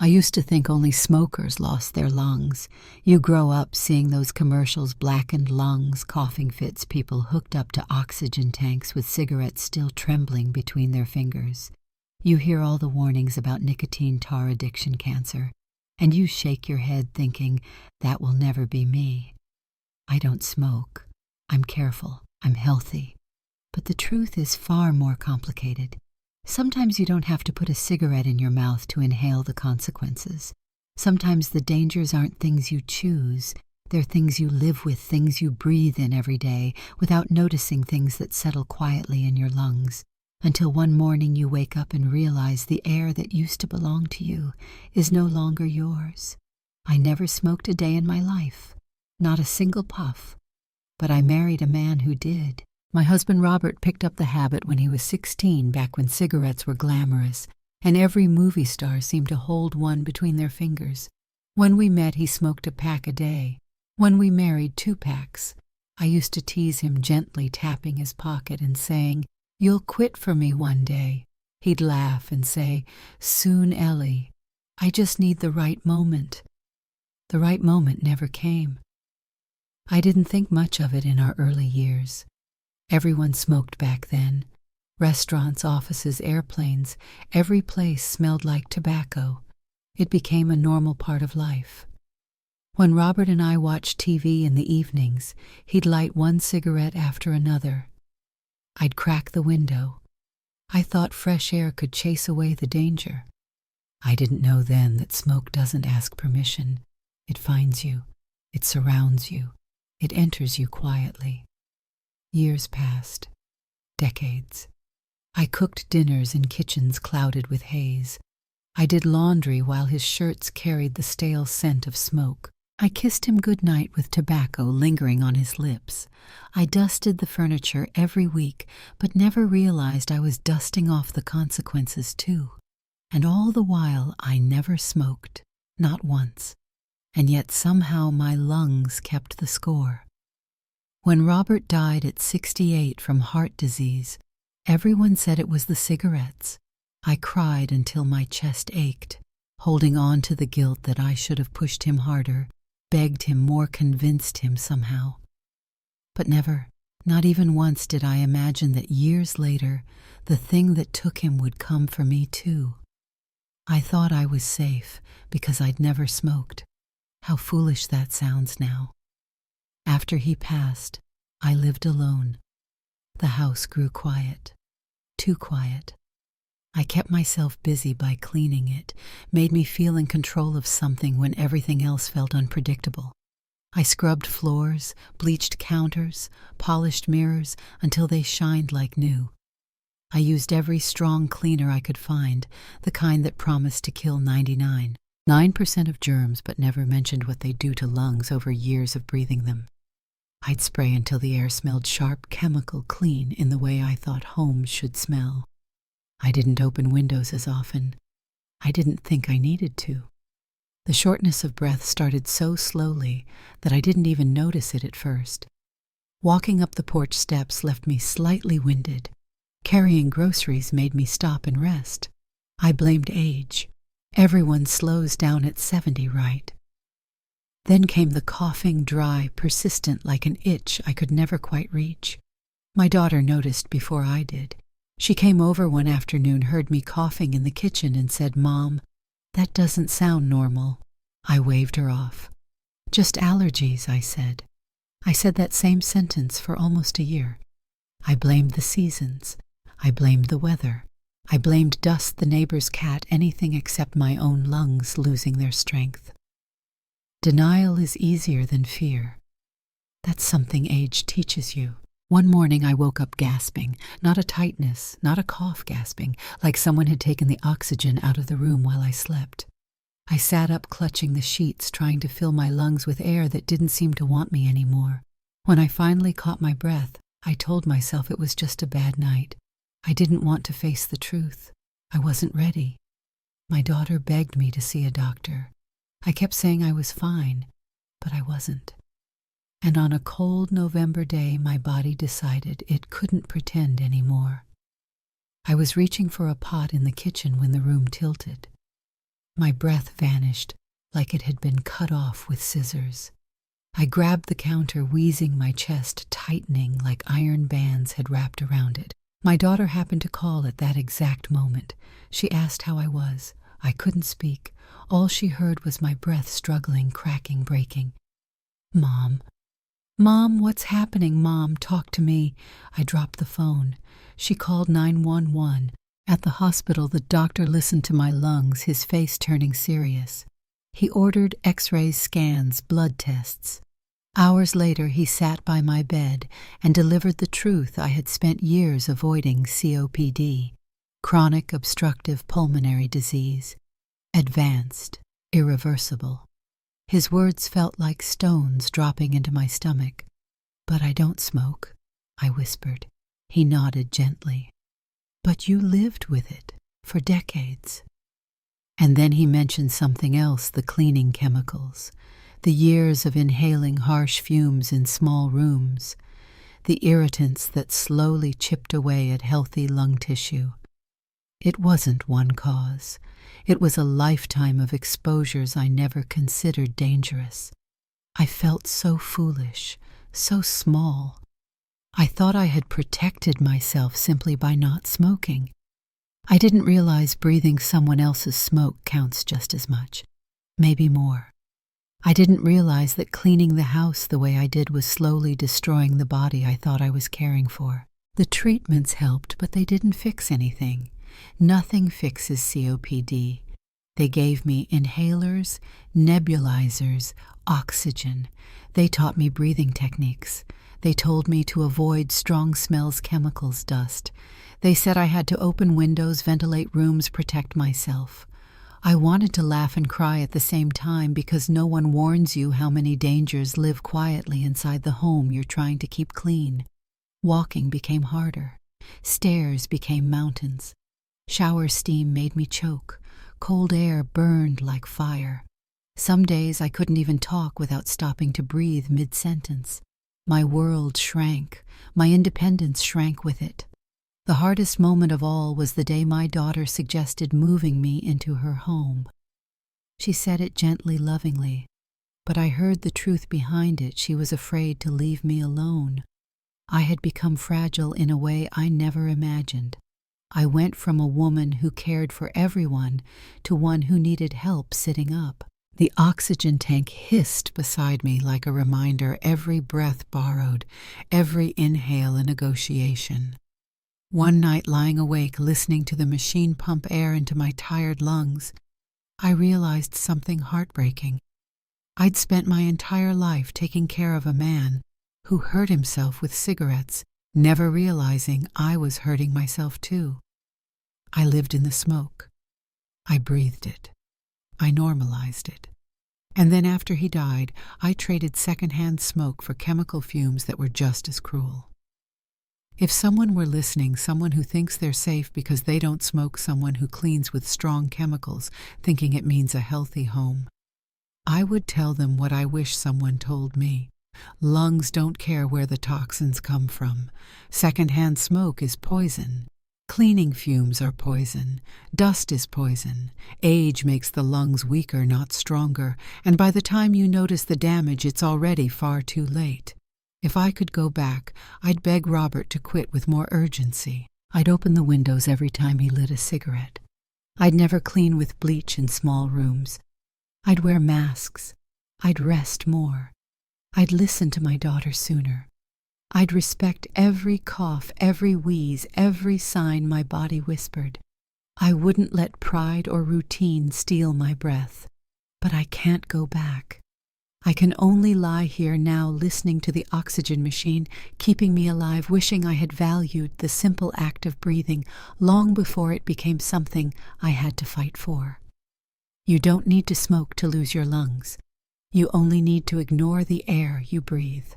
I used to think only smokers lost their lungs. You grow up seeing those commercials, blackened lungs, coughing fits, people hooked up to oxygen tanks with cigarettes still trembling between their fingers. You hear all the warnings about nicotine, tar addiction, cancer, and you shake your head thinking, that will never be me. I don't smoke. I'm careful. I'm healthy. But the truth is far more complicated. Sometimes you don't have to put a cigarette in your mouth to inhale the consequences. Sometimes the dangers aren't things you choose. They're things you live with, things you breathe in every day, without noticing, things that settle quietly in your lungs, until one morning you wake up and realize the air that used to belong to you is no longer yours. I never smoked a day in my life, not a single puff, but I married a man who did. My husband Robert picked up the habit when he was 16, back when cigarettes were glamorous, and every movie star seemed to hold one between their fingers. When we met, he smoked a pack a day. When we married, 2 packs. I used to tease him, gently tapping his pocket and saying, "You'll quit for me one day." He'd laugh and say, "Soon, Ellie. I just need the right moment." The right moment never came. I didn't think much of it in our early years. Everyone smoked back then. Restaurants, offices, airplanes, every place smelled like tobacco. It became a normal part of life. When Robert and I watched TV in the evenings, he'd light one cigarette after another. I'd crack the window. I thought fresh air could chase away the danger. I didn't know then that smoke doesn't ask permission. It finds you. It surrounds you. It enters you quietly. Years passed. Decades. I cooked dinners in kitchens clouded with haze. I did laundry while his shirts carried the stale scent of smoke. I kissed him goodnight with tobacco lingering on his lips. I dusted the furniture every week, but never realized I was dusting off the consequences too. And all the while I never smoked, not once. And yet somehow my lungs kept the score. When Robert died at 68 from heart disease, everyone said it was the cigarettes. I cried until my chest ached, holding on to the guilt that I should have pushed him harder, begged him more, convinced him somehow. But never, not even once, did I imagine that years later, the thing that took him would come for me too. I thought I was safe because I'd never smoked. How foolish that sounds now. After he passed, I lived alone. The house grew quiet, too quiet. I kept myself busy by cleaning it, made me feel in control of something when everything else felt unpredictable. I scrubbed floors, bleached counters, polished mirrors until they shined like new. I used every strong cleaner I could find, the kind that promised to kill 99% of germs but never mentioned what they do to lungs over years of breathing them. I'd spray until the air smelled sharp, chemical, clean in the way I thought homes should smell. I didn't open windows as often. I didn't think I needed to. The shortness of breath started so slowly that I didn't even notice it at first. Walking up the porch steps left me slightly winded. Carrying groceries made me stop and rest. I blamed age. Everyone slows down at 70, right? Then came the coughing, dry, persistent like an itch I could never quite reach. My daughter noticed before I did. She came over one afternoon, heard me coughing in the kitchen and said, "Mom, that doesn't sound normal." I waved her off. "Just allergies," I said. I said that same sentence for almost a year. I blamed the seasons. I blamed the weather. I blamed dust, the neighbor's cat, anything except my own lungs losing their strength. Denial is easier than fear. That's something age teaches you. One morning I woke up gasping, not a tightness, not a cough, gasping, like someone had taken the oxygen out of the room while I slept. I sat up clutching the sheets, trying to fill my lungs with air that didn't seem to want me anymore. When I finally caught my breath, I told myself it was just a bad night. I didn't want to face the truth. I wasn't ready. My daughter begged me to see a doctor. I kept saying I was fine, but I wasn't. And on a cold November day, my body decided it couldn't pretend anymore. I was reaching for a pot in the kitchen when the room tilted. My breath vanished like it had been cut off with scissors. I grabbed the counter, wheezing, my chest tightening like iron bands had wrapped around it. My daughter happened to call at that exact moment. She asked how I was. I couldn't speak. All she heard was my breath struggling, cracking, breaking. "Mom. Mom, what's happening? Mom, talk to me." I dropped the phone. She called 911. At the hospital, the doctor listened to my lungs, his face turning serious. He ordered x-rays, scans, blood tests. Hours later, he sat by my bed and delivered the truth I had spent years avoiding: COPD, chronic obstructive pulmonary disease, advanced, irreversible. His words felt like stones dropping into my stomach. "But I don't smoke," I whispered. He nodded gently. "But you lived with it for decades." And then he mentioned something else: the cleaning chemicals, the years of inhaling harsh fumes in small rooms, the irritants that slowly chipped away at healthy lung tissue. It wasn't one cause. It was a lifetime of exposures I never considered dangerous. I felt so foolish, so small. I thought I had protected myself simply by not smoking. I didn't realize breathing someone else's smoke counts just as much, maybe more. I didn't realize that cleaning the house the way I did was slowly destroying the body I thought I was caring for. The treatments helped, but they didn't fix anything. Nothing fixes COPD. They gave me inhalers, nebulizers, oxygen. They taught me breathing techniques. They told me to avoid strong smells, chemicals, dust. They said I had to open windows, ventilate rooms, protect myself. I wanted to laugh and cry at the same time, because no one warns you how many dangers live quietly inside the home you're trying to keep clean. Walking became harder. Stairs became mountains. Shower steam made me choke. Cold air burned like fire. Some days I couldn't even talk without stopping to breathe mid-sentence. My world shrank. My independence shrank with it. The hardest moment of all was the day my daughter suggested moving me into her home. She said it gently, lovingly, but I heard the truth behind it. She was afraid to leave me alone. I had become fragile in a way I never imagined. I went from a woman who cared for everyone to one who needed help sitting up. The oxygen tank hissed beside me like a reminder: every breath borrowed, every inhale a negotiation. One night, lying awake, listening to the machine pump air into my tired lungs, I realized something heartbreaking. I'd spent my entire life taking care of a man who hurt himself with cigarettes, never realizing I was hurting myself too. I lived in the smoke. I breathed it. I normalized it. And then after he died, I traded secondhand smoke for chemical fumes that were just as cruel. If someone were listening, someone who thinks they're safe because they don't smoke, someone who cleans with strong chemicals, thinking it means a healthy home, I would tell them what I wish someone told me. Lungs don't care where the toxins come from. Secondhand smoke is poison. Cleaning fumes are poison. Dust is poison. Age makes the lungs weaker, not stronger, and by the time you notice the damage, it's already far too late. If I could go back, I'd beg Robert to quit with more urgency. I'd open the windows every time he lit a cigarette. I'd never clean with bleach in small rooms. I'd wear masks. I'd rest more. I'd listen to my daughter sooner. I'd respect every cough, every wheeze, every sign my body whispered. I wouldn't let pride or routine steal my breath. But I can't go back. I can only lie here now, listening to the oxygen machine, keeping me alive, wishing I had valued the simple act of breathing long before it became something I had to fight for. You don't need to smoke to lose your lungs. You only need to ignore the air you breathe.